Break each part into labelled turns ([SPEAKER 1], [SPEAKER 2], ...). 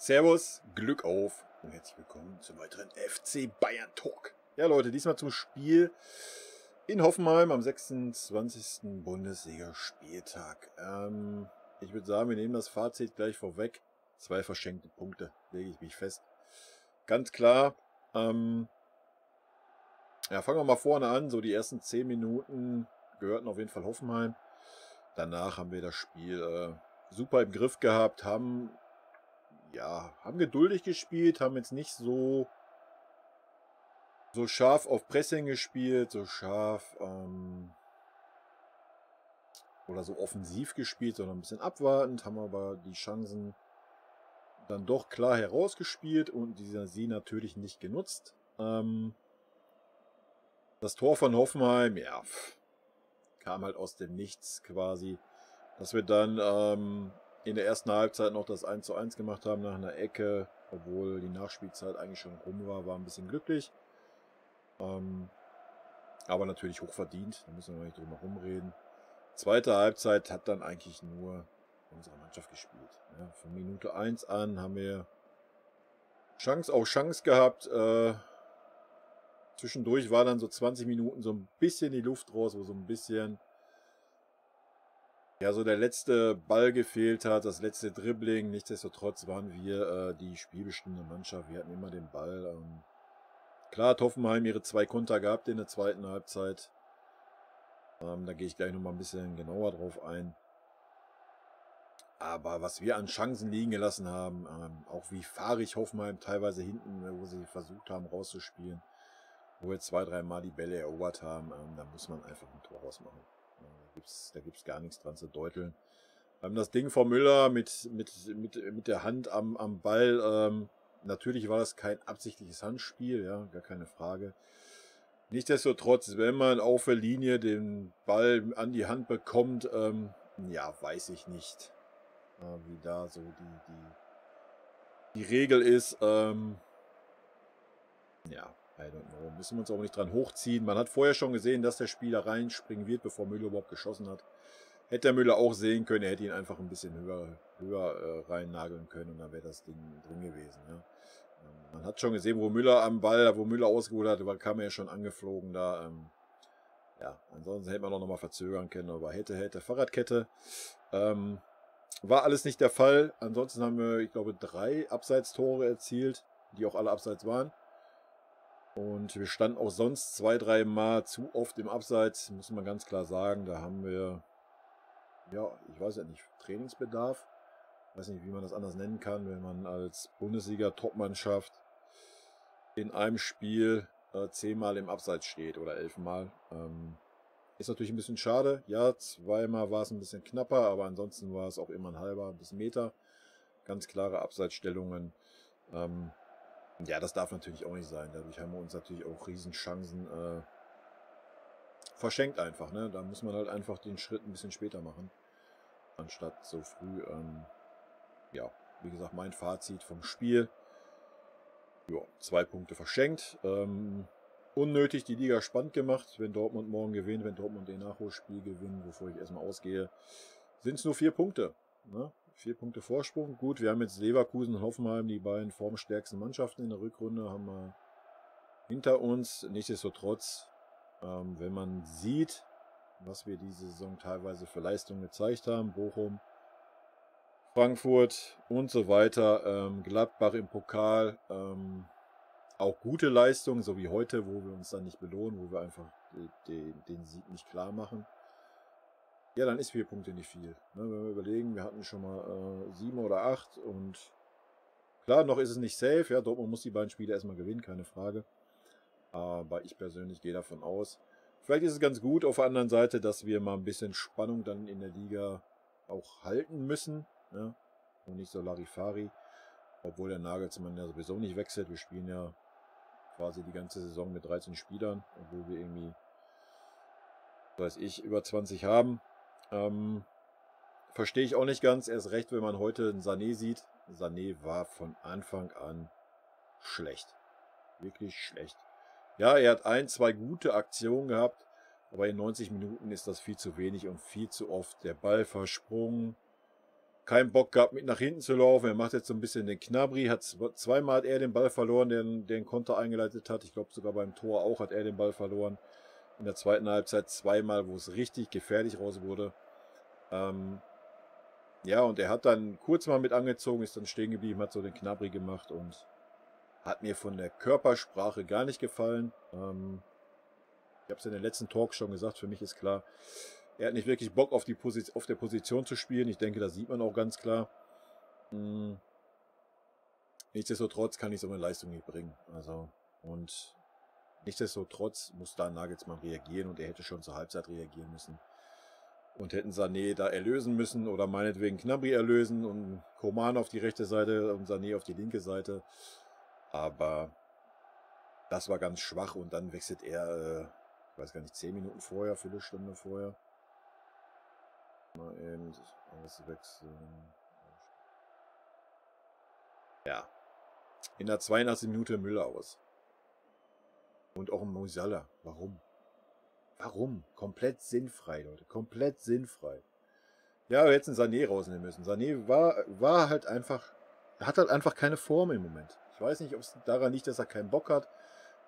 [SPEAKER 1] Servus, Glück auf und herzlich willkommen zum weiteren FC Bayern Talk. Ja Leute, diesmal zum Spiel in Hoffenheim am 26. Bundesligaspieltag. Ich würde sagen, wir nehmen das Fazit gleich vorweg. 2 verschenkte Punkte, lege ich mich fest. Ganz klar. Ja, fangen wir mal vorne an. So die ersten 10 Minuten gehörten auf jeden Fall Hoffenheim. Danach haben wir das Spiel super im Griff gehabt, haben geduldig gespielt, haben jetzt nicht so scharf auf Pressing gespielt, so scharf oder so offensiv gespielt, sondern ein bisschen abwartend, haben aber die Chancen dann doch klar herausgespielt und sie natürlich nicht genutzt. Das Tor von Hoffenheim, ja, kam halt aus dem Nichts quasi, dass wir dann in der ersten Halbzeit noch das 1:1 gemacht haben nach einer Ecke, obwohl die Nachspielzeit eigentlich schon rum war ein bisschen glücklich. Aber natürlich hochverdient, da müssen wir nicht drum herum reden. Zweite Halbzeit hat dann eigentlich nur unsere Mannschaft gespielt. Ja, von Minute 1 an haben wir Chance auf Chance gehabt. Zwischendurch war dann so 20 Minuten so ein bisschen die Luft raus, wo so ein bisschen so der letzte Ball gefehlt hat, das letzte Dribbling. Nichtsdestotrotz waren wir die spielbestimmende Mannschaft. Wir hatten immer den Ball. Klar hat Hoffenheim ihre 2 Konter gehabt in der zweiten Halbzeit. Da gehe ich gleich nochmal ein bisschen genauer drauf ein. Aber was wir an Chancen liegen gelassen haben, auch wie fahrig Hoffenheim teilweise hinten, wo sie versucht haben rauszuspielen, wo wir 2-3 Mal die Bälle erobert haben, da muss man einfach ein Tor rausmachen. Da gibt's gar nichts dran zu deuteln. Das Ding von Müller mit der Hand am Ball, natürlich war das kein absichtliches Handspiel, ja, gar keine Frage. Nichtsdestotrotz, wenn man auf der Linie den Ball an die Hand bekommt, weiß ich nicht, wie da so die Regel ist. I don't know. Müssen wir uns auch nicht dran hochziehen. Man hat vorher schon gesehen, dass der Spieler reinspringen wird, bevor Müller überhaupt geschossen hat. Hätte der Müller auch sehen können, er hätte ihn einfach ein bisschen höher reinnageln können und dann wäre das Ding drin gewesen. Ja. Man hat schon gesehen, wo Müller ausgeholt hat, kam er ja schon angeflogen da. Ansonsten hätte man auch nochmal verzögern können, aber hätte Fahrradkette. War alles nicht der Fall. Ansonsten haben wir, ich glaube, 3 Abseitstore erzielt, die auch alle abseits waren. Und wir standen auch sonst 2-3 Mal zu oft im Abseits, muss man ganz klar sagen. Da haben wir, ich weiß ja nicht, Trainingsbedarf. Ich weiß nicht, wie man das anders nennen kann, wenn man als Bundesliga-Topmannschaft in einem Spiel 10 Mal im Abseits steht oder 11 Mal. Ist natürlich ein bisschen schade. Ja, 2 Mal war es ein bisschen knapper, aber ansonsten war es auch immer ein halber bis Meter. Ganz klare Abseitsstellungen. Das darf natürlich auch nicht sein. Dadurch haben wir uns natürlich auch Riesenchancen verschenkt einfach. Ne? Da muss man halt einfach den Schritt ein bisschen später machen, anstatt so früh. Wie gesagt, mein Fazit vom Spiel. 2 Punkte verschenkt. Unnötig die Liga spannend gemacht. Wenn Dortmund morgen gewinnt, wenn Dortmund den Nachholspiel gewinnt, wovor ich erstmal ausgehe, sind es nur 4 Punkte. Ne? 4 Punkte Vorsprung. Gut, wir haben jetzt Leverkusen und Hoffenheim, die beiden formstärksten Mannschaften in der Rückrunde, haben wir hinter uns. Nichtsdestotrotz, wenn man sieht, was wir diese Saison teilweise für Leistungen gezeigt haben, Bochum, Frankfurt und so weiter, Gladbach im Pokal, auch gute Leistungen, so wie heute, wo wir uns dann nicht belohnen, wo wir einfach den Sieg nicht klar machen. Ja, dann ist 4 Punkte nicht viel. Ne, wenn wir überlegen, wir hatten schon mal 7 oder 8 und klar, noch ist es nicht safe. Ja, Dortmund muss die beiden Spiele erstmal gewinnen, keine Frage. Aber ich persönlich gehe davon aus. Vielleicht ist es ganz gut auf der anderen Seite, dass wir mal ein bisschen Spannung dann in der Liga auch halten müssen. Ja, und nicht so Larifari. Obwohl der Nagelsmann ja sowieso nicht wechselt. Wir spielen ja quasi die ganze Saison mit 13 Spielern, obwohl wir irgendwie, über 20 haben. Verstehe ich auch nicht ganz. Erst recht, wenn man heute einen Sané sieht. Sané war von Anfang an schlecht. Wirklich schlecht. Ja, er hat 1, 2 gute Aktionen gehabt, aber in 90 Minuten ist das viel zu wenig und viel zu oft der Ball versprungen. keinen Bock gehabt, mit nach hinten zu laufen. Er macht jetzt so ein bisschen den Gnabry. Zweimal hat er den Ball verloren, der den Konter eingeleitet hat. Ich glaube sogar beim Tor auch hat er den Ball verloren. In der zweiten Halbzeit zweimal, wo es richtig gefährlich raus wurde. Ja, und er hat dann kurz mal mit angezogen, ist dann stehen geblieben, hat so den Gnabry gemacht und hat mir von der Körpersprache gar nicht gefallen. Ich habe es in den letzten Talks schon gesagt, für mich ist klar, er hat nicht wirklich Bock auf der Position zu spielen. Ich denke, das sieht man auch ganz klar. Nichtsdestotrotz kann ich so eine Leistung nicht bringen. Also, und nichtsdestotrotz muss da Nagelsmann reagieren und er hätte schon zur Halbzeit reagieren müssen. Und hätten Sané da erlösen müssen oder meinetwegen Gnabry erlösen und Coman auf die rechte Seite und Sané auf die linke Seite. Aber das war ganz schwach und dann wechselt er, ich weiß gar nicht, 10 Minuten vorher, Viertelstunde vorher. Mal eben auswechseln. Ja. In der 82. Minute Müller aus. Und auch ein Musiala. Warum? Warum? Komplett sinnfrei, Leute. Komplett sinnfrei. Ja, wir hätten Sané rausnehmen müssen. Sané war halt einfach, hat halt einfach keine Form im Moment. Ich weiß nicht, ob es daran liegt, dass er keinen Bock hat.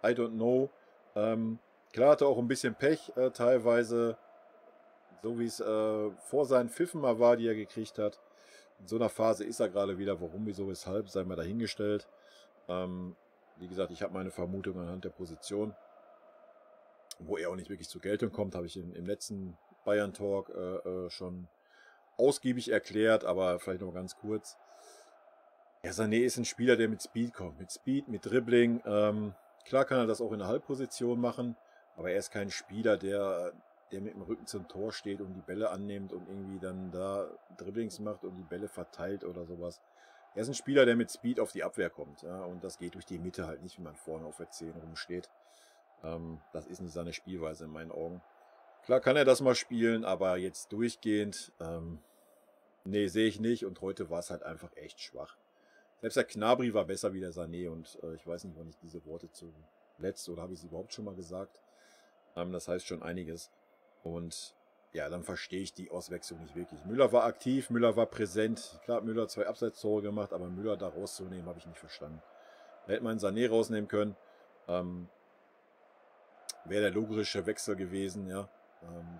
[SPEAKER 1] I don't know. Klar hat er auch ein bisschen Pech teilweise, so wie es vor seinen Pfiffen mal war, die er gekriegt hat. In so einer Phase ist er gerade wieder. Warum, wieso, weshalb, sei mal dahingestellt. Wie gesagt, ich habe meine Vermutung anhand der Position. Wo er auch nicht wirklich zur Geltung kommt, habe ich im letzten Bayern-Talk schon ausgiebig erklärt, aber vielleicht noch ganz kurz. Ja, Sané ist ein Spieler, der mit Speed kommt. Mit Speed, mit Dribbling. Klar kann er das auch in der Halbposition machen, aber er ist kein Spieler, der mit dem Rücken zum Tor steht und die Bälle annimmt und irgendwie dann da Dribblings macht und die Bälle verteilt oder sowas. Er ist ein Spieler, der mit Speed auf die Abwehr kommt. Ja, und das geht durch die Mitte halt nicht, wie man vorne auf der 10 rumsteht. Das ist nicht seine Spielweise in meinen Augen. Klar kann er das mal spielen, aber jetzt durchgehend, nee, sehe ich nicht. Und heute war es halt einfach echt schwach. Selbst der Gnabry war besser wie der Sané und ich weiß nicht, wann ich diese Worte zuletzt oder habe ich sie überhaupt schon mal gesagt. Das heißt schon einiges. Und ja, dann verstehe ich die Auswechslung nicht wirklich. Müller war aktiv, Müller war präsent. Klar hat Müller 2 Abseitstore gemacht, aber Müller da rauszunehmen, habe ich nicht verstanden. Da hätte man Sané rausnehmen können. Wäre der logische Wechsel gewesen, ja.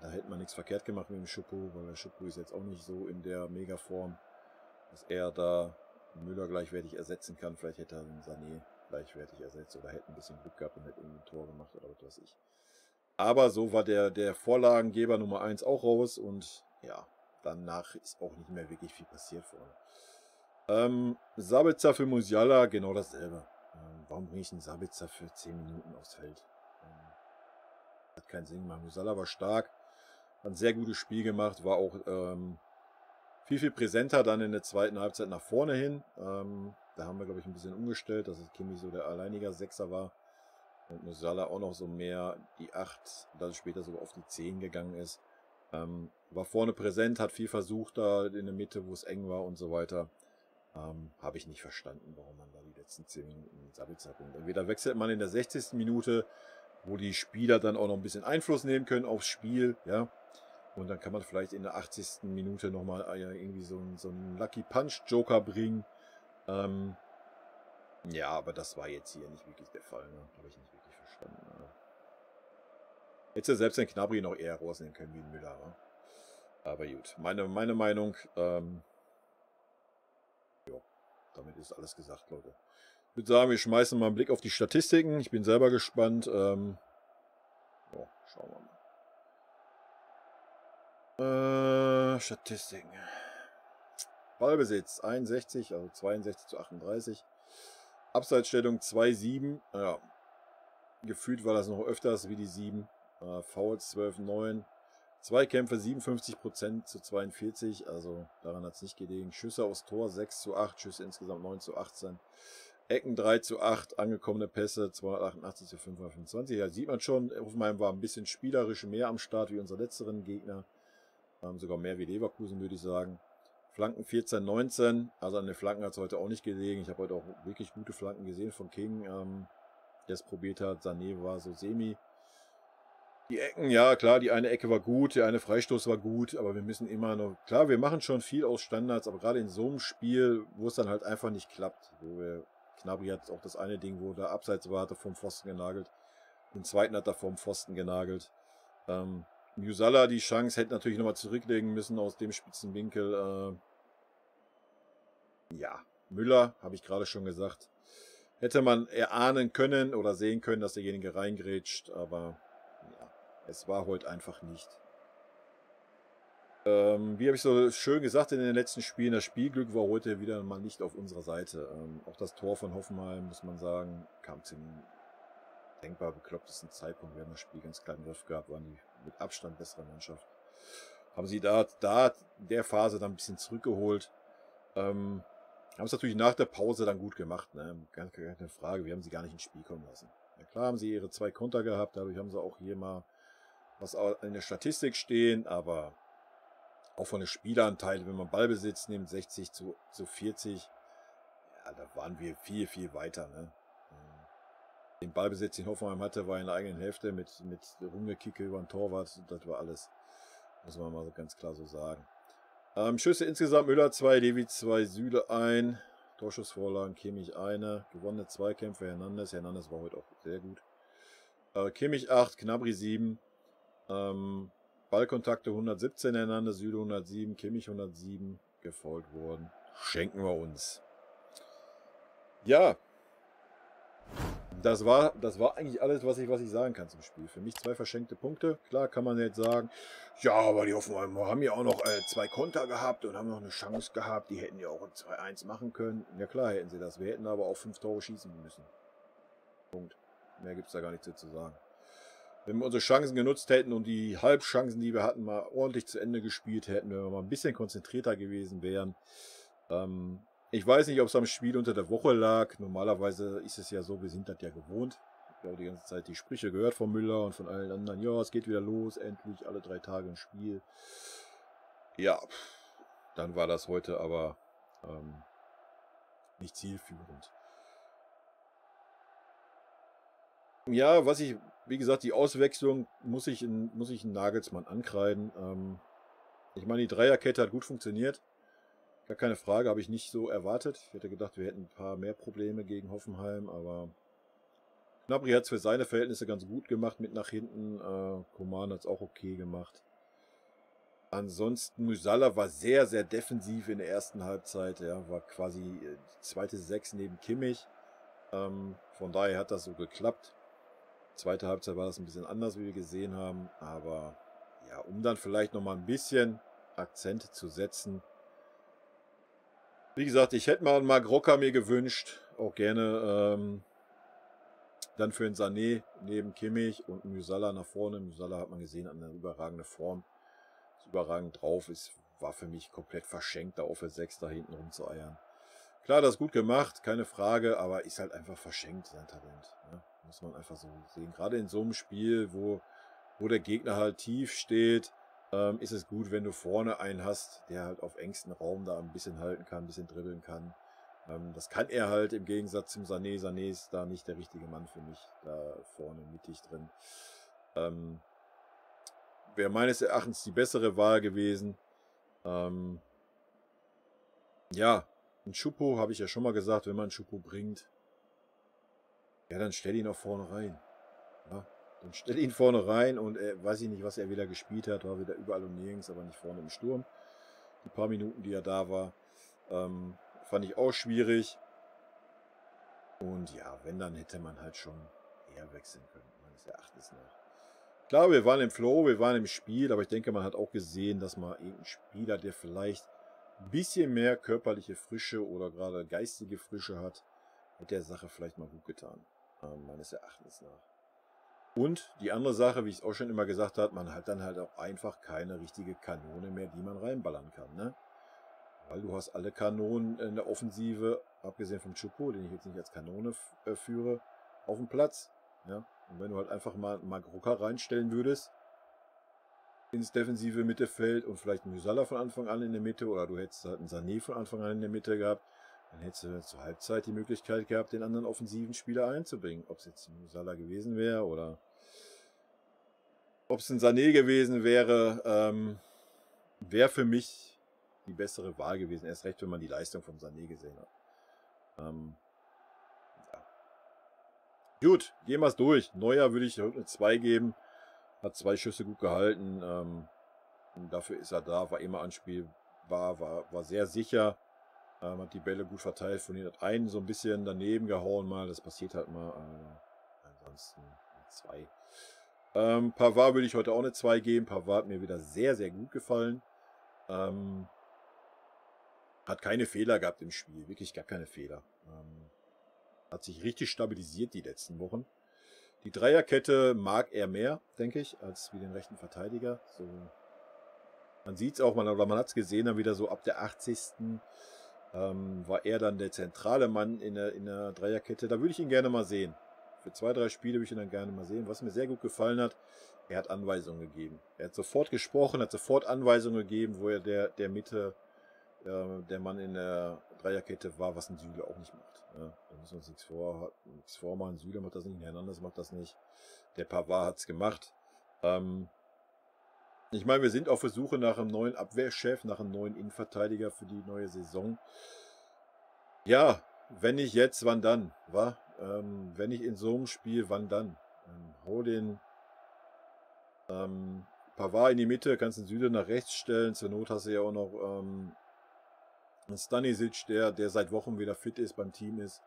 [SPEAKER 1] Da hätte man nichts verkehrt gemacht mit dem Schuppo, weil der Schuppo ist jetzt auch nicht so in der Megaform, dass er da Müller gleichwertig ersetzen kann. Vielleicht hätte er den Sané gleichwertig ersetzt oder hätte ein bisschen Glück gehabt und hätte irgendwie ein Tor gemacht oder was weiß ich. Aber so war der Vorlagengeber Nummer 1 auch raus und ja, danach ist auch nicht mehr wirklich viel passiert vorne. Sabitzer für Musiala, genau dasselbe. Warum bringe ich einen Sabitzer für 10 Minuten aufs Feld? Hat keinen Sinn gemacht. Musiala war stark, hat ein sehr gutes Spiel gemacht, war auch viel präsenter dann in der zweiten Halbzeit nach vorne hin. Da haben wir, glaube ich, ein bisschen umgestellt, dass es Kimmich so der alleiniger Sechser war und Musiala auch noch so mehr die 8, dann später sogar auf die 10 gegangen ist. War vorne präsent, hat viel versucht da in der Mitte, wo es eng war und so weiter. Habe ich nicht verstanden, warum man da die letzten 10 Minuten Sabitzer bringt. Entweder wechselt man in der 60. Minute, wo die Spieler dann auch noch ein bisschen Einfluss nehmen können aufs Spiel, ja. Und dann kann man vielleicht in der 80. Minute nochmal irgendwie so einen Lucky Punch Joker bringen. Ja, aber das war jetzt hier nicht wirklich der Fall, ne? Habe ich nicht wirklich verstanden. Ne? Hätte selbst den Gnabry noch eher rausnehmen können wie Müller, ne? Aber gut, meine Meinung, ja, damit ist alles gesagt, Leute. Ich würde sagen, wir schmeißen mal einen Blick auf die Statistiken. Ich bin selber gespannt. Ja, schauen wir mal. Statistiken. Ballbesitz 61, also 62 zu 38. Abseitsstellung 2,7. Ja, gefühlt war das noch öfters wie die 7. Fouls 12,9. Zweikämpfe 57% zu 42. Also daran hat es nicht gelegen. Schüsse aufs Tor 6 zu 8. Schüsse insgesamt 9 zu 18. Ecken 3 zu 8. Angekommene Pässe 288 zu 525. Da sieht man schon, Hoffenheim war ein bisschen spielerisch mehr am Start wie unsere letzteren Gegner. Sogar mehr wie Leverkusen, würde ich sagen. Flanken 14, 19. Also an den Flanken hat es heute auch nicht gelegen. Ich habe heute auch wirklich gute Flanken gesehen von King, der es probiert hat. Sané war so semi. Die Ecken, ja klar, die eine Ecke war gut, der eine Freistoß war gut, aber wir müssen immer noch, klar, wir machen schon viel aus Standards, aber gerade in so einem Spiel, wo es dann halt einfach nicht klappt, Gnabry hat auch das eine Ding, wo der abseits war, hat er vom Pfosten genagelt, den zweiten hat er vom Pfosten genagelt. Musiala die Chance hätte natürlich nochmal zurücklegen müssen aus dem spitzen Winkel. Ja, Müller, habe ich gerade schon gesagt, hätte man erahnen können oder sehen können, dass derjenige reingrätscht, aber ja, es war heute einfach nicht. Wie habe ich so schön gesagt in den letzten Spielen, das Spielglück war heute wieder mal nicht auf unserer Seite. Auch das Tor von Hoffenheim, muss man sagen, kam zum denkbar beklopptesten Zeitpunkt. Wir haben das Spiel ganz klar im Griff gehabt, waren die mit Abstand bessere Mannschaft. Haben sie da in der Phase dann ein bisschen zurückgeholt. Haben es natürlich nach der Pause dann gut gemacht. Ne? Keine Frage, wir haben sie gar nicht ins Spiel kommen lassen. Ja, klar haben sie ihre 2 Konter gehabt, dadurch haben sie auch hier mal was in der Statistik stehen, aber auch von den Spieleranteil, wenn man Ballbesitz nimmt, 60 zu 40, ja, da waren wir viel, viel weiter. Ne? Den Ballbesitz, den Hoffenheim hatte, war in der eigenen Hälfte mit Rumgekicke über den Torwart. Das war alles, muss man mal so ganz klar so sagen. Schüsse insgesamt, Müller 2, Levi 2, Süle 1, Torschussvorlagen, Kimmich 1, gewonnene Zweikämpfe, Hernandez war heute auch sehr gut. Kimmich 8, Gnabry 7, Ballkontakte 117 Hernandez, Süle 107, Kimmich 107, gefoult worden. Schenken wir uns. Ja, das war eigentlich alles, was ich sagen kann zum Spiel. Für mich 2 verschenkte Punkte. Klar kann man jetzt sagen, ja, aber die Hoffenheimer haben ja auch noch 2 Konter gehabt und haben noch eine Chance gehabt. Die hätten ja auch ein 2-1 machen können. Ja klar hätten sie das. Wir hätten aber auch 5 Tore schießen müssen. Punkt. Mehr gibt es da gar nichts zu sagen. Wenn wir unsere Chancen genutzt hätten und die Halbchancen, die wir hatten, mal ordentlich zu Ende gespielt hätten, wenn wir mal ein bisschen konzentrierter gewesen wären. Ich weiß nicht, ob es am Spiel unter der Woche lag. Normalerweise ist es ja so, wir sind das ja gewohnt. Ich habe ja die ganze Zeit die Sprüche gehört von Müller und von allen anderen. Ja, es geht wieder los, endlich alle 3 Tage ein Spiel. Ja, dann war das heute aber nicht zielführend. Ja, wie gesagt, die Auswechslung muss ich einen Nagelsmann ankreiden. Ich meine, die Dreierkette hat gut funktioniert. Gar keine Frage, habe ich nicht so erwartet. Ich hätte gedacht, wir hätten ein paar mehr Probleme gegen Hoffenheim, aber Gnabry hat es für seine Verhältnisse ganz gut gemacht mit nach hinten. Coman hat es auch okay gemacht. Ansonsten, Musiala war sehr, sehr defensiv in der ersten Halbzeit. Ja, war quasi die zweite 6 neben Kimmich. Von daher hat das so geklappt. Zweite Halbzeit war das ein bisschen anders, wie wir gesehen haben. Aber ja, um dann vielleicht nochmal ein bisschen Akzente zu setzen. Wie gesagt, ich hätte mal einen Marc Rocker mir gewünscht. Auch gerne dann für den Sané neben Kimmich und Musiala nach vorne. Musiala hat man gesehen, an einer überragenden Form. Ist überragend drauf. War für mich komplett verschenkt, da auf der 6 da hinten rumzueiern. Klar, das ist gut gemacht, keine Frage, aber ist halt einfach verschenkt, sein Talent. Ne? Muss man einfach so sehen. Gerade in so einem Spiel, wo der Gegner halt tief steht, ist es gut, wenn du vorne einen hast, der halt auf engstem Raum da ein bisschen halten kann, ein bisschen dribbeln kann. Das kann er halt im Gegensatz zum Sané. Sané ist da nicht der richtige Mann für mich, da vorne mittig drin. Wäre meines Erachtens die bessere Wahl gewesen. Ja, ein Choupo, habe ich ja schon mal gesagt, wenn man einen Choupo bringt, ja, dann stell ihn auch vorne rein. Ja, dann stell ihn vorne rein und weiß ich nicht, was er wieder gespielt hat, war wieder überall und nirgends, aber nicht vorne im Sturm. Die paar Minuten, die er da war, fand ich auch schwierig. Und ja, wenn, dann hätte man halt schon eher wechseln können, meines Erachtens nach. Klar, wir waren im Flow, wir waren im Spiel, aber ich denke, man hat auch gesehen, dass mal irgendein Spieler, der vielleicht ein bisschen mehr körperliche Frische oder gerade geistige Frische hat, hätte der Sache vielleicht mal gut getan, meines Erachtens nach. Und die andere Sache, wie ich es auch schon immer gesagt habe, man hat dann halt auch einfach keine richtige Kanone mehr, die man reinballern kann, ne? Weil du hast alle Kanonen in der Offensive, abgesehen vom Choupo, den ich jetzt nicht als Kanone führe, auf dem Platz. Ja? Und wenn du halt einfach mal Rucker reinstellen würdest ins defensive Mittelfeld und vielleicht einen Musiala von Anfang an in der Mitte oder du hättest halt einen Sané von Anfang an in der Mitte gehabt, dann hättest du zur Halbzeit die Möglichkeit gehabt, den anderen offensiven Spieler einzubringen. Ob es jetzt Musiala gewesen wäre oder Ob es ein Sané gewesen wäre, wäre für mich die bessere Wahl gewesen. Erst recht, wenn man die Leistung vom Sané gesehen hat. Ja. Gut, gehen wir es durch. Neuer würde ich eine 2 geben. Hat 2 Schüsse gut gehalten. Und dafür ist er da, war immer anspielbar, war sehr sicher. Hat die Bälle gut verteilt. Von ihnen hat einen so ein bisschen daneben gehauen mal. Das passiert halt mal. Ansonsten 2. Pavard würde ich heute auch eine 2 geben. Pavard hat mir wieder sehr, sehr gut gefallen. Hat keine Fehler gehabt im Spiel. Wirklich gar keine Fehler. Hat sich richtig stabilisiert die letzten Wochen. Die Dreierkette mag er mehr, denke ich, als wie den rechten Verteidiger. So, man sieht es auch, man hat es gesehen, dann wieder so ab der 80. War er dann der zentrale Mann in der Dreierkette. Da würde ich ihn gerne mal sehen. Für 2, 3 Spiele würde ich ihn dann gerne mal sehen. Was mir sehr gut gefallen hat, er hat Anweisungen gegeben. Er hat sofort gesprochen, hat sofort Anweisungen gegeben, wo er der Mitte, der Mann in der Dreierkette war, was ein Süle auch nicht macht. Ja, da müssen wir uns nichts vormachen. Süle macht das nicht, Hernandez macht das nicht. Der Pavard hat es gemacht. Ich meine, wir sind auf der Suche nach einem neuen Abwehrchef, nach einem neuen Innenverteidiger für die neue Saison. Ja, wenn nicht jetzt, wann dann? Wa? Wenn nicht in so einem Spiel, wann dann? Hau den Pavard in die Mitte, kannst den Süle nach rechts stellen. Zur Not hast du ja auch noch einen Stanisic, der seit Wochen wieder fit ist, beim Team ist.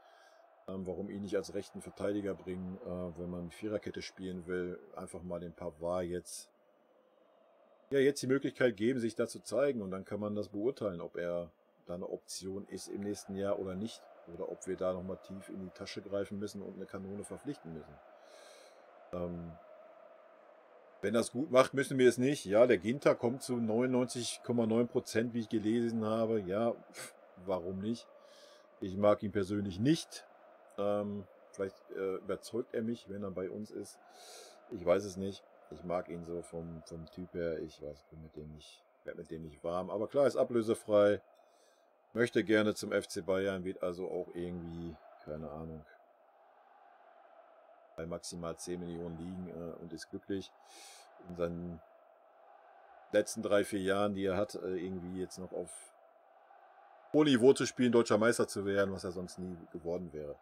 [SPEAKER 1] Warum ihn nicht als rechten Verteidiger bringen, wenn man Viererkette spielen will? Einfach mal den Pavard jetzt die Möglichkeit geben, sich da zu zeigen. Und dann kann man das beurteilen, ob er da eine Option ist im nächsten Jahr oder nicht. Oder ob wir da nochmal tief in die Tasche greifen müssen und eine Kanone verpflichten müssen. Wenn das gut macht, müssen wir es nicht. Ja, der Ginter kommt zu 99,9%, wie ich gelesen habe. Ja, warum nicht? Ich mag ihn persönlich nicht. Vielleicht überzeugt er mich, wenn er bei uns ist. Ich weiß es nicht. Ich mag ihn so vom Typ her. Ich weiß, werde mit dem nicht warm. Aber klar, ist ablösefrei. Möchte gerne zum FC Bayern, wird also auch irgendwie, keine Ahnung, bei maximal 10 Millionen liegen und ist glücklich. In seinen letzten 3, 4 Jahren, die er hat, irgendwie jetzt noch auf hohem Niveau zu spielen, deutscher Meister zu werden, was er sonst nie geworden wäre.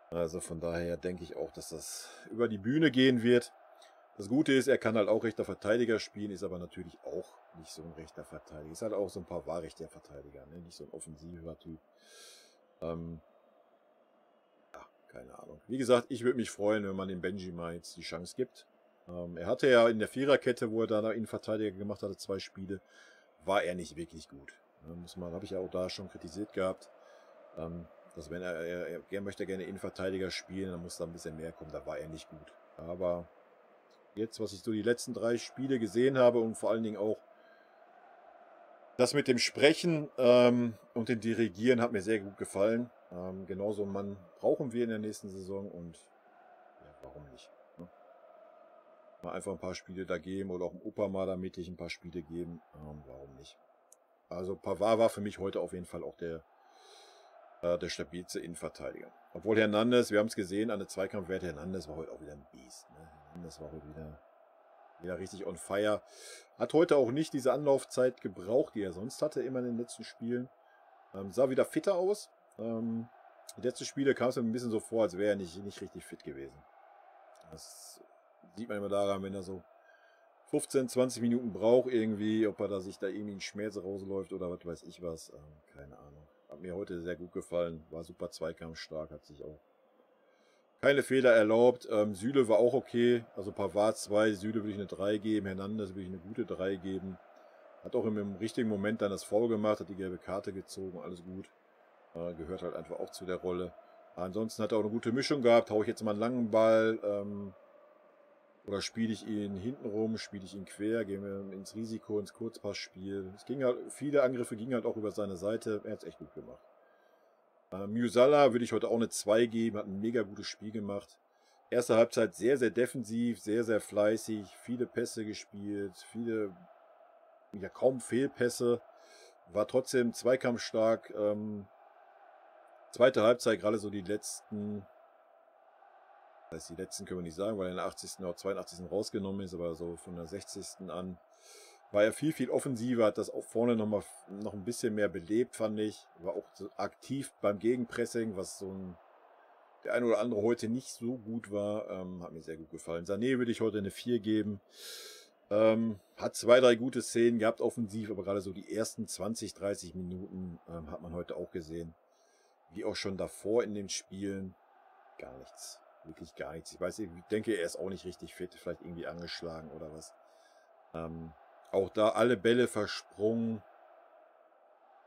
[SPEAKER 1] Also von daher denke ich auch, dass das über die Bühne gehen wird. Das Gute ist, er kann halt auch rechter Verteidiger spielen, ist aber natürlich auch nicht so ein rechter Verteidiger. Ist halt auch so ein paar rechter Verteidiger, ne? Nicht so ein offensiver Typ. Keine Ahnung. Wie gesagt, ich würde mich freuen, wenn man dem Benjamin jetzt die Chance gibt. Er hatte ja in der Viererkette, wo er da Innenverteidiger gemacht hatte, 2 Spiele, war er nicht wirklich gut. Habe ich ja auch da schon kritisiert gehabt. Dass wenn er möchte gerne Innenverteidiger spielen, dann muss da ein bisschen mehr kommen. Da war er nicht gut. Aber jetzt, was ich so die letzten 3 Spiele gesehen habe und vor allen Dingen auch das mit dem Sprechen und dem Dirigieren hat mir sehr gut gefallen. Genauso einen Mann brauchen wir in der nächsten Saison und ja, warum nicht? Ne? Mal einfach ein paar Spiele da geben oder auch dem Opa mal da mittig ein paar Spiele geben. Warum nicht? Also Pavard war für mich heute auf jeden Fall auch der stabilste Innenverteidiger. Obwohl Hernandez, wir haben es gesehen, an der Zweikampfwerte, Hernandez war heute auch wieder ein Biest. Ne? Hernandez war heute wieder richtig on fire. Hat heute auch nicht diese Anlaufzeit gebraucht, die er sonst hatte, immer in den letzten Spielen. Sah wieder fitter aus. Die letzten Spiele kam es mir ein bisschen so vor, als wäre er nicht richtig fit gewesen. Das sieht man immer daran, wenn er so 15, 20 Minuten braucht irgendwie, ob er da sich da irgendwie ein Schmerz rausläuft oder was weiß ich was. Keine Ahnung. Hat mir heute sehr gut gefallen. War super zweikampfstark, hat sich auch keine Fehler erlaubt. Süle war auch okay. Also Pavard 2, Süle würde ich eine 3 geben. Hernandez würde ich eine gute 3 geben. Hat auch im richtigen Moment dann das Foul gemacht, hat die gelbe Karte gezogen, alles gut. Gehört halt einfach auch zu der Rolle. Ansonsten hat er auch eine gute Mischung gehabt. Hau ich jetzt mal einen langen Ball oder spiele ich ihn hinten rum, spiele ich ihn quer, gehen wir ins Risiko, ins Kurzpassspiel. Viele Angriffe gingen halt auch über seine Seite. Er hat es echt gut gemacht. Musiala würde ich heute auch eine 2 geben, hat ein mega gutes Spiel gemacht. Erste Halbzeit sehr, sehr defensiv, sehr, sehr fleißig, viele Pässe gespielt, kaum Fehlpässe, war trotzdem zweikampfstark. Zweite Halbzeit, gerade so die letzten Das heißt, die letzten können wir nicht sagen, weil er in der 80. oder 82. rausgenommen ist, aber so von der 60. an war er viel, viel offensiver, hat das auch vorne noch ein bisschen mehr belebt, fand ich. War auch so aktiv beim Gegenpressing, was der eine oder andere heute nicht so gut war. Hat mir sehr gut gefallen. Sané würde ich heute eine 4 geben. Hat 2, 3 gute Szenen gehabt offensiv, aber gerade so die ersten 20, 30 Minuten hat man heute auch gesehen. Wie auch schon davor in den Spielen. Gar nichts. Wirklich gar nichts. Ich denke, er ist auch nicht richtig fit. Vielleicht irgendwie angeschlagen oder was. Auch da alle Bälle versprungen.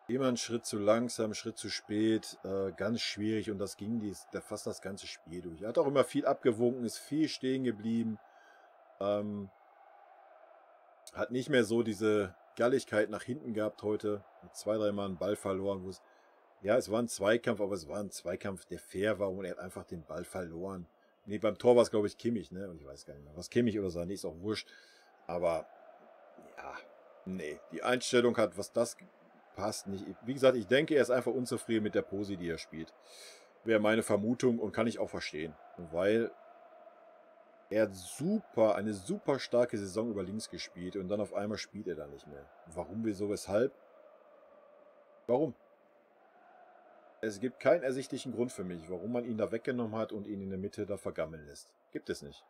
[SPEAKER 1] Immer einen Schritt zu langsam, einen Schritt zu spät. Ganz schwierig und das ging fast das ganze Spiel durch. Er hat auch immer viel abgewunken, ist viel stehen geblieben. Hat nicht mehr so diese Galligkeit nach hinten gehabt heute. Hat 2, 3 Mal einen Ball verloren. Ja, es war ein Zweikampf, aber es war ein Zweikampf, der fair war und er hat einfach den Ball verloren. Nee, beim Tor war es, glaube ich, Kimmich, ne? Und ich weiß gar nicht mehr. Was Kimmich oder Sané ist auch wurscht. Aber, ja, nee. Die Einstellung was das passt nicht. Wie gesagt, ich denke, er ist einfach unzufrieden mit der Pose, die er spielt. Wäre meine Vermutung und kann ich auch verstehen. Weil er hat eine super starke Saison über links gespielt und dann auf einmal spielt er da nicht mehr. Warum, wieso, weshalb? Warum? Es gibt keinen ersichtlichen Grund für mich, warum man ihn da weggenommen hat und ihn in der Mitte da vergammeln lässt. Gibt es nicht.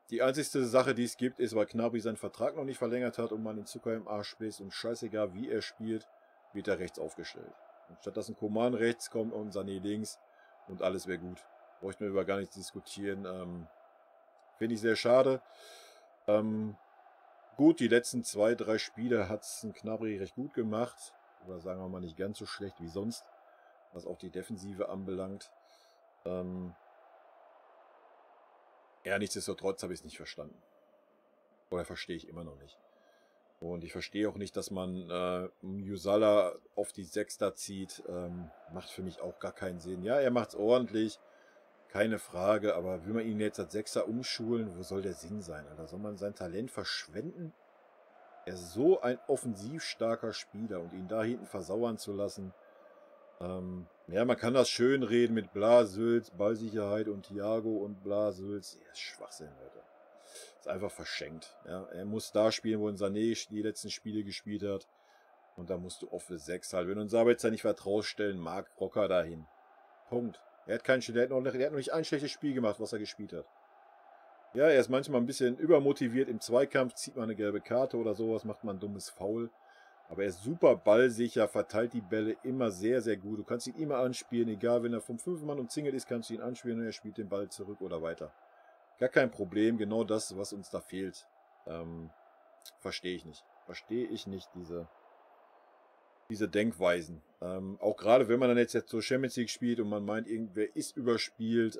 [SPEAKER 1] Die einzigste Sache, die es gibt, ist, weil Gnabry seinen Vertrag noch nicht verlängert hat und man den Zucker im Arsch spießt und scheißegal, wie er spielt, wird er rechts aufgestellt. Und statt dass ein Coman rechts kommt und Sané links und alles wäre gut. Bräuchten wir über gar nichts diskutieren. Finde ich sehr schade. Gut, die letzten 2, 3 Spiele hat es ein Gnabry recht gut gemacht. Oder sagen wir mal nicht ganz so schlecht wie sonst, was auch die Defensive anbelangt. Ja, nichtsdestotrotz habe ich es nicht verstanden. Oder verstehe ich immer noch nicht. Und ich verstehe auch nicht, dass man Musiala auf die 6 da zieht. Macht für mich auch gar keinen Sinn. Ja, er macht es ordentlich. Keine Frage, aber will man ihn jetzt als 6er umschulen? Wo soll der Sinn sein, Alter? Soll man sein Talent verschwenden? Er ist so ein offensiv starker Spieler und ihn da hinten versauern zu lassen. Ja, man kann das schön reden mit Blasülz, Ballsicherheit und Thiago und Blasülz. Ja, ist Schwachsinn, Leute. Ist einfach verschenkt. Ja, er muss da spielen, wo ein Sané die letzten Spiele gespielt hat. Und da musst du auf für 6 halt. Wenn du uns Sabitzer nicht vertraust, stellen Marc Rocker dahin. Punkt. Er hat noch nicht ein schlechtes Spiel gemacht, was er gespielt hat. Ja, er ist manchmal ein bisschen übermotiviert im Zweikampf, zieht mal eine gelbe Karte oder sowas, macht mal ein dummes Foul. Aber er ist super ballsicher, verteilt die Bälle immer sehr, sehr gut. Du kannst ihn immer anspielen, egal, wenn er vom 5-Mann umzingelt ist, kannst du ihn anspielen und er spielt den Ball zurück oder weiter. Gar kein Problem, genau das, was uns da fehlt. Verstehe ich nicht. Verstehe ich nicht, diese Denkweisen. Auch gerade, wenn man dann jetzt so Champions League spielt und man meint, irgendwer ist überspielt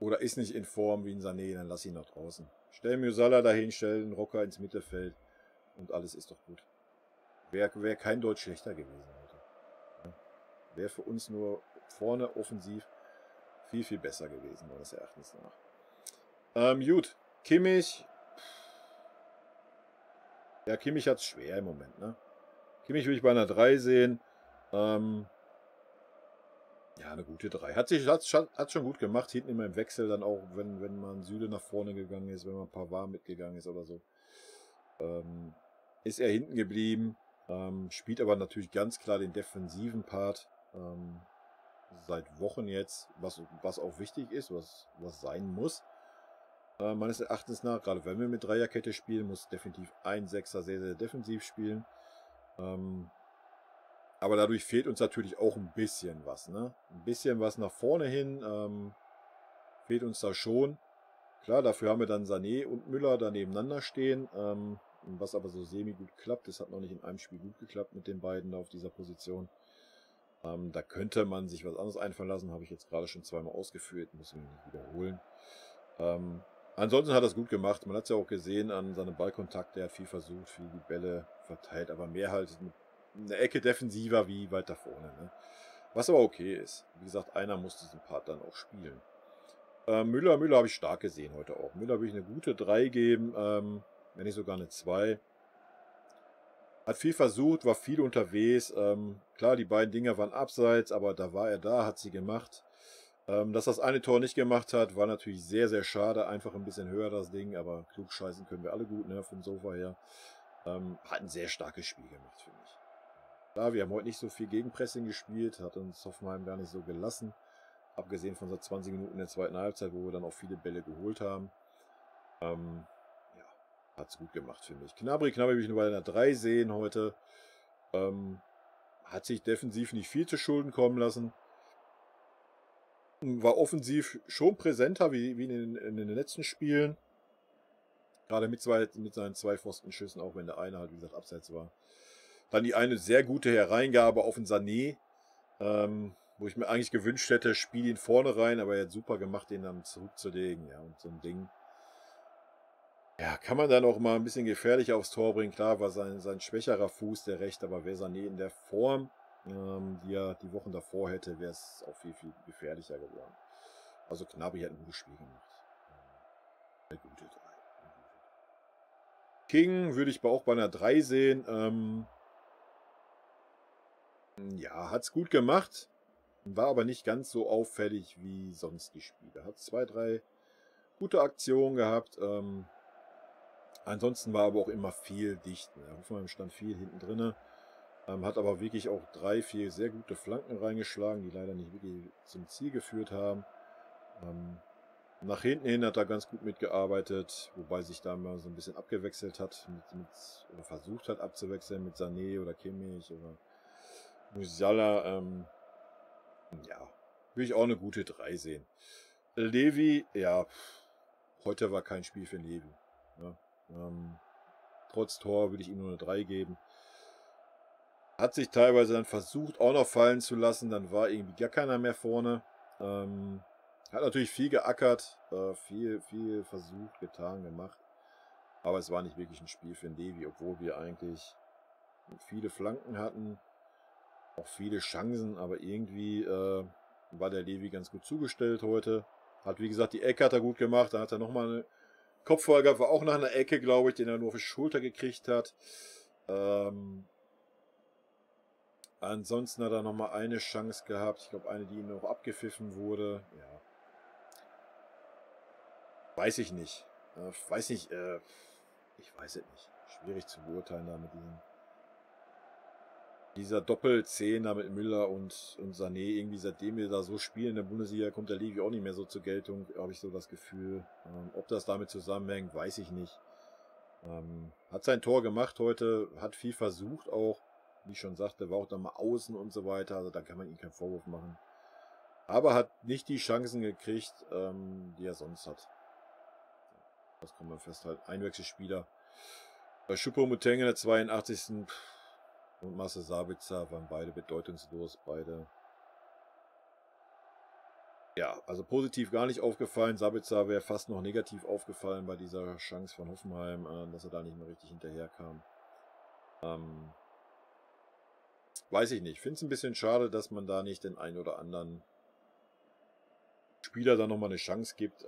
[SPEAKER 1] oder ist nicht in Form wie ein Sané, dann lass ihn nach draußen. Stell Musiala dahin, stell einen Rocker ins Mittelfeld und alles ist doch gut. Wäre kein Deutsch schlechter gewesen heute. Ja. Wäre für uns nur vorne offensiv viel, viel besser gewesen, meines Erachtens nach. Gut, Kimmich. Ja, Kimmich hat es schwer im Moment, ne? Kimmich will ich bei einer 3 sehen. Ja, eine gute 3. Hat schon gut gemacht. Hinten immer im Wechsel dann auch, wenn man Süle nach vorne gegangen ist, wenn man Pavard mitgegangen ist oder so. Ist er hinten geblieben. Spielt aber natürlich ganz klar den defensiven Part. Seit Wochen jetzt, was auch wichtig ist, was sein muss. Meines Erachtens nach, gerade wenn wir mit Dreierkette spielen, muss definitiv ein Sechser sehr, sehr defensiv spielen. Aber dadurch fehlt uns natürlich auch ein bisschen was. Ne? Ein bisschen was nach vorne hin fehlt uns da schon. Klar, dafür haben wir dann Sané und Müller da nebeneinander stehen. Was aber so semi-gut klappt. Das hat noch nicht in einem Spiel gut geklappt mit den beiden da auf dieser Position. Da könnte man sich was anderes einfallen lassen. Habe ich jetzt gerade schon zweimal ausgeführt. Muss ich nicht wiederholen. Ansonsten hat er es gut gemacht. Man hat es ja auch gesehen an seinem Ballkontakt. Er hat viel versucht, viel die Bälle verteilt. Aber mehr halt eine Ecke defensiver wie weiter vorne. Ne? Was aber okay ist. Wie gesagt, einer muss diesen Part dann auch spielen. Müller habe ich stark gesehen heute auch. Müller will ich eine gute 3 geben. Wenn nicht sogar eine 2. Hat viel versucht, war viel unterwegs. Klar, die beiden Dinger waren abseits, aber da war er da, hat sie gemacht. Dass das eine Tor nicht gemacht hat, war natürlich sehr, sehr schade. Einfach ein bisschen höher das Ding, aber klug scheißen können wir alle gut, ne, vom Sofa her. Hat ein sehr starkes Spiel gemacht, finde ich. Klar, wir haben heute nicht so viel Gegenpressing gespielt, hat uns Hoffenheim gar nicht so gelassen. Abgesehen von so 20 Minuten der zweiten Halbzeit, wo wir dann auch viele Bälle geholt haben. Ja, hat es gut gemacht, finde ich. Knabri will ich nur bei einer 3 sehen heute. Hat sich defensiv nicht viel zu Schulden kommen lassen. War offensiv schon präsenter wie in den letzten Spielen. Gerade mit seinen 2 Pfostenschüssen, auch wenn der eine halt, wie gesagt, abseits war. Dann die eine sehr gute Hereingabe auf den Sané, wo ich mir eigentlich gewünscht hätte, spiel ihn vorne rein, aber er hat super gemacht, den dann zurückzulegen. Ja, und so ein Ding. Ja, kann man dann auch mal ein bisschen gefährlicher aufs Tor bringen. Klar war sein schwächerer Fuß der rechte, aber wäre Sané in der Form, die er die Wochen davor hätte, wäre es auch viel, viel gefährlicher geworden. Also Gnabry hat ein gutes Spiel gemacht. Eine gute 3. King würde ich auch bei einer 3 sehen. Ja, hat es gut gemacht. War aber nicht ganz so auffällig wie sonst die Spiele. Hat 2, 3 gute Aktionen gehabt. Ansonsten war aber auch immer viel dicht. Ne? Hoffenheim stand viel hinten drin. Hat aber wirklich auch 3, 4 sehr gute Flanken reingeschlagen, die leider nicht wirklich zum Ziel geführt haben. Nach hinten hin hat er ganz gut mitgearbeitet, wobei sich da mal so ein bisschen abgewechselt hat oder versucht hat abzuwechseln mit Sané oder Kimmich oder Musiala. Ja, will ich auch eine gute 3 sehen. Levi, ja, heute war kein Spiel für Levi. Ja, trotz Tor würde ich ihm nur eine 3 geben. Hat sich teilweise dann versucht, auch noch fallen zu lassen. Dann war irgendwie gar keiner mehr vorne. Hat natürlich viel geackert, viel versucht, getan, gemacht. Aber es war nicht wirklich ein Spiel für den Levi, obwohl wir eigentlich viele Flanken hatten. Auch viele Chancen, aber irgendwie war der Levi ganz gut zugestellt heute. Hat, wie gesagt, die Ecke hat er gut gemacht. Dann hat er nochmal eine Kopfball gehabt, war auch nach einer Ecke, glaube ich, den er nur auf die Schulter gekriegt hat. Ansonsten hat er nochmal eine Chance gehabt. Ich glaube, eine, die ihm noch abgepfiffen wurde. Ja. Weiß ich nicht. Ich weiß es nicht. Schwierig zu beurteilen da mit dieser Doppel-10 da mit Müller und Sané. Irgendwie seitdem wir da so spielen in der Bundesliga, kommt der Levi auch nicht mehr so zur Geltung, habe ich so das Gefühl. Ob das damit zusammenhängt, weiß ich nicht. Hat sein Tor gemacht heute, hat viel versucht auch. Wie ich schon sagte, war auch dann mal außen und so weiter. Also da kann man ihm keinen Vorwurf machen. Aber hat nicht die Chancen gekriegt, die er sonst hat. Das kann man festhalten. Einwechselspieler. Bei Choupo-Moting in der 82. und Marcel Sabitzer waren beide bedeutungslos. Beide. Ja, also positiv gar nicht aufgefallen. Sabitzer wäre fast noch negativ aufgefallen bei dieser Chance von Hoffenheim, dass er da nicht mehr richtig hinterherkam. Weiß ich nicht. Finde es ein bisschen schade, dass man da nicht den einen oder anderen Spieler dann nochmal eine Chance gibt,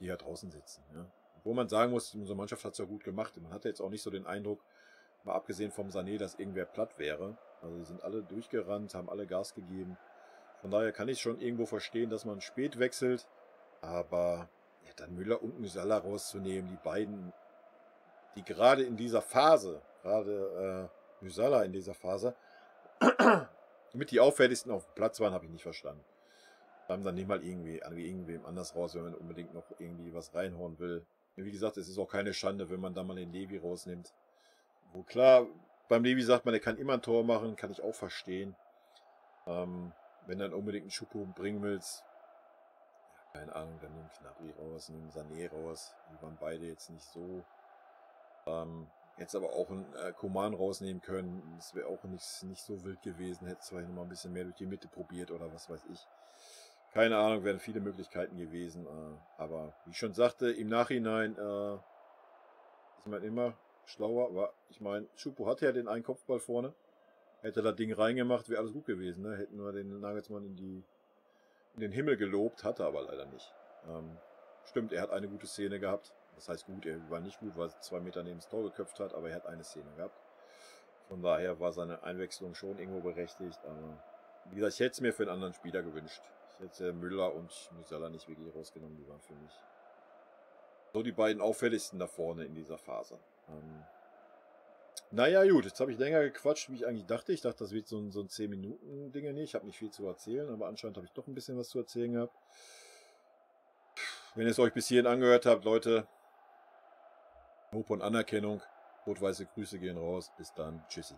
[SPEAKER 1] die ja draußen sitzen. Ja. Wo man sagen muss, unsere Mannschaft hat es ja gut gemacht. Man hatte jetzt auch nicht so den Eindruck, mal abgesehen vom Sané, dass irgendwer platt wäre. Also die sind alle durchgerannt, haben alle Gas gegeben. Von daher kann ich schon irgendwo verstehen, dass man spät wechselt. Aber ja, dann Müller und Musiala rauszunehmen, die beiden, die gerade in dieser Phase, gerade Musiala in dieser Phase, mit die auffälligsten auf dem Platz waren, habe ich nicht verstanden. Haben dann nicht mal irgendwem anders raus, wenn man unbedingt noch irgendwie was reinhauen will. Wie gesagt, es ist auch keine Schande, wenn man da mal den Levi rausnimmt. Wo klar, beim Levi sagt man, er kann immer ein Tor machen, kann ich auch verstehen. Wenn dann unbedingt einen Choupo bringen willst, ja, keine Ahnung, dann nimm Gnabry raus, nimm Sané raus. Die waren beide jetzt nicht so. Hätte aber auch einen Coman rausnehmen können. Das wäre auch nicht so wild gewesen. Hätte zwar noch mal ein bisschen mehr durch die Mitte probiert oder was weiß ich. Keine Ahnung, wären viele Möglichkeiten gewesen. Aber wie ich schon sagte, im Nachhinein ist man immer schlauer. Aber ich meine, Choupo hatte ja den einen Kopfball vorne. Hätte das Ding reingemacht, wäre alles gut gewesen. Ne? Hätten wir den Nagelsmann in den Himmel gelobt, hatte aber leider nicht. Stimmt, er hat eine gute Szene gehabt. Das heißt gut, er war nicht gut, weil er 2 Meter neben das Tor geköpft hat, aber er hat eine Szene gehabt. Von daher war seine Einwechslung schon irgendwo berechtigt. Aber Wie gesagt, ich hätte es mir für einen anderen Spieler gewünscht. Ich hätte Müller und Musiala nicht wirklich rausgenommen, die waren für mich so die beiden auffälligsten da vorne in dieser Phase. Naja, gut, jetzt habe ich länger gequatscht, wie ich eigentlich dachte. Ich dachte, das wird so ein 10-Minuten-Ding. Ich habe nicht viel zu erzählen, aber anscheinend habe ich doch ein bisschen was zu erzählen gehabt. Wenn ihr es euch bis hierhin angehört habt, Leute, Lob und Anerkennung. Rot-weiße Grüße gehen raus. Bis dann. Tschüssi.